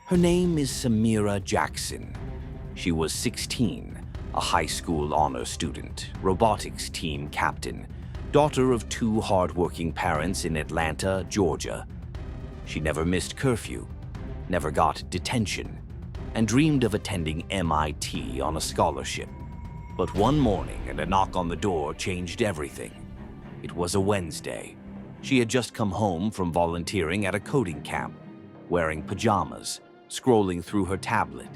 Her name is Samira Jackson. She was 16, a high school honor student, robotics team captain, daughter of two hardworking parents in Atlanta, Georgia. She never missed curfew, never got detention, and dreamed of attending MIT on a scholarship. But one morning, and a knock on the door changed everything. It was a Wednesday. She had just come home from volunteering at a coding camp, wearing pajamas, scrolling through her tablet.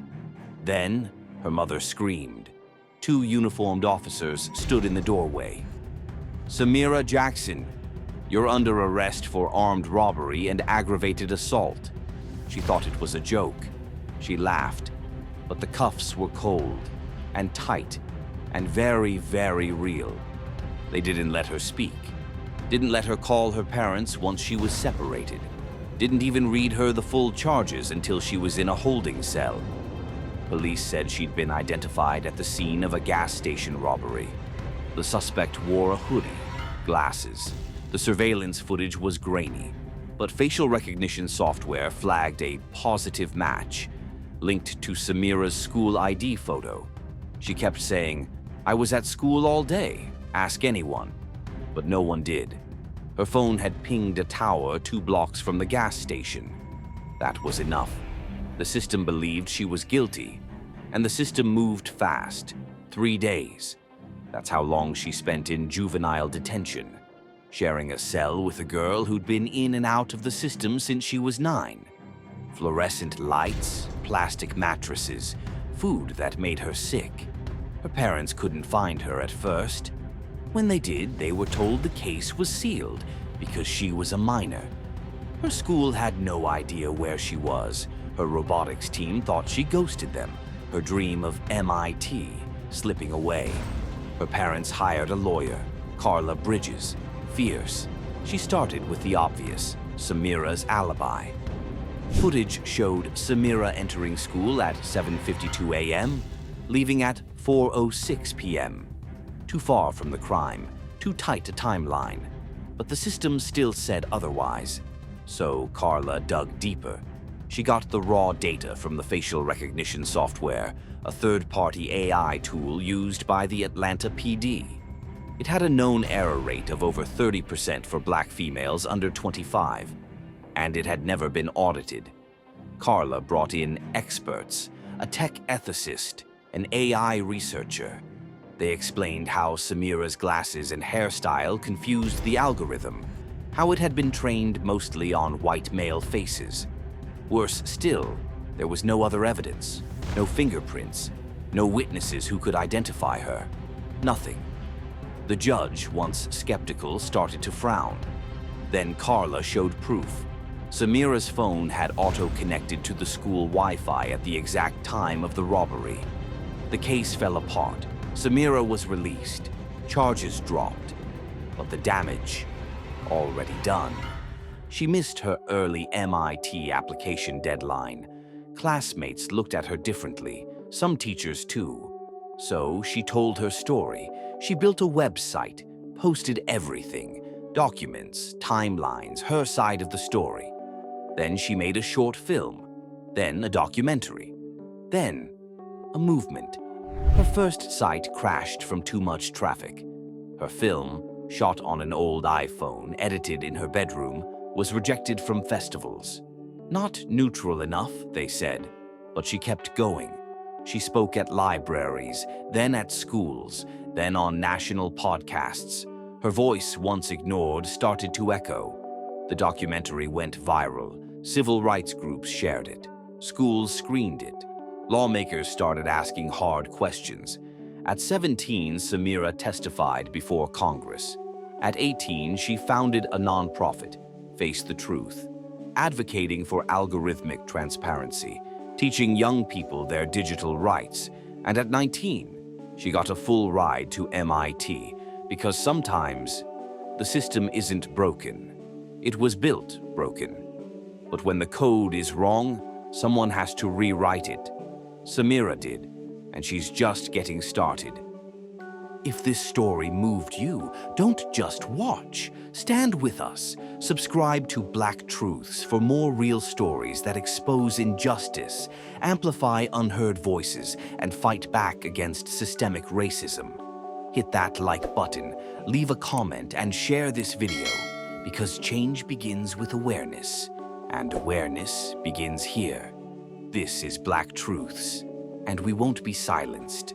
Then, her mother screamed. Two uniformed officers stood in the doorway. "Samira Jackson, you're under arrest for armed robbery and aggravated assault." She thought it was a joke. She laughed, but the cuffs were cold and tight and very, very real. They didn't let her speak, didn't let her call her parents once she was separated, didn't even read her the full charges until she was in a holding cell. Police said she'd been identified at the scene of a gas station robbery. The suspect wore a hoodie, glasses. The surveillance footage was grainy, but facial recognition software flagged a positive match, linked to Samira's school ID photo. She kept saying, "I was at school all day, ask anyone." But no one did. Her phone had pinged a tower 2 blocks from the gas station. That was enough. The system believed she was guilty, and the system moved fast. 3 days. That's how long she spent in juvenile detention, sharing a cell with a girl who'd been in and out of the system since she was 9. Fluorescent lights, plastic mattresses, food that made her sick. Her parents couldn't find her at first. When they did, they were told the case was sealed because she was a minor. Her school had no idea where she was. Her robotics team thought she ghosted them, her dream of MIT slipping away. Her parents hired a lawyer, Carla Bridges, fierce. She started with the obvious, Samira's alibi. Footage showed Samira entering school at 7:52 a.m., leaving at 4:06 p.m. Too far from the crime, too tight a timeline. But the system still said otherwise. So Carla dug deeper. She got the raw data from the facial recognition software, a third-party AI tool used by the Atlanta PD. It had a known error rate of over 30% for black females under 25, and it had never been audited. Carla brought in experts, a tech ethicist, an AI researcher. They explained how Samira's glasses and hairstyle confused the algorithm, how it had been trained mostly on white male faces. Worse still, there was no other evidence, no fingerprints, no witnesses who could identify her. Nothing. The judge, once skeptical, started to frown. Then Carla showed proof. Samira's phone had auto-connected to the school Wi-Fi at the exact time of the robbery. The case fell apart. Samira was released. Charges dropped. But the damage, already done. She missed her early MIT application deadline. Classmates looked at her differently, some teachers too. So she told her story. She built a website, posted everything, documents, timelines, her side of the story. Then she made a short film, then a documentary, then a movement. Her first site crashed from too much traffic. Her film, shot on an old iPhone, edited in her bedroom, was rejected from festivals. Not neutral enough, they said, but she kept going. She spoke at libraries, then at schools, then on national podcasts. Her voice, once ignored, started to echo. The documentary went viral. Civil rights groups shared it. Schools screened it. Lawmakers started asking hard questions. At 17, Samira testified before Congress. At 18, she founded a nonprofit, Face the Truth, advocating for algorithmic transparency, teaching young people their digital rights. And at 19, she got a full ride to MIT because sometimes the system isn't broken. It was built broken. But when the code is wrong, someone has to rewrite it. Samira did, and she's just getting started. If this story moved you, don't just watch. Stand with us. Subscribe to Black Truths for more real stories that expose injustice, amplify unheard voices, and fight back against systemic racism. Hit that like button, leave a comment, and share this video, because change begins with awareness, and awareness begins here. This is Black Truths, and we won't be silenced.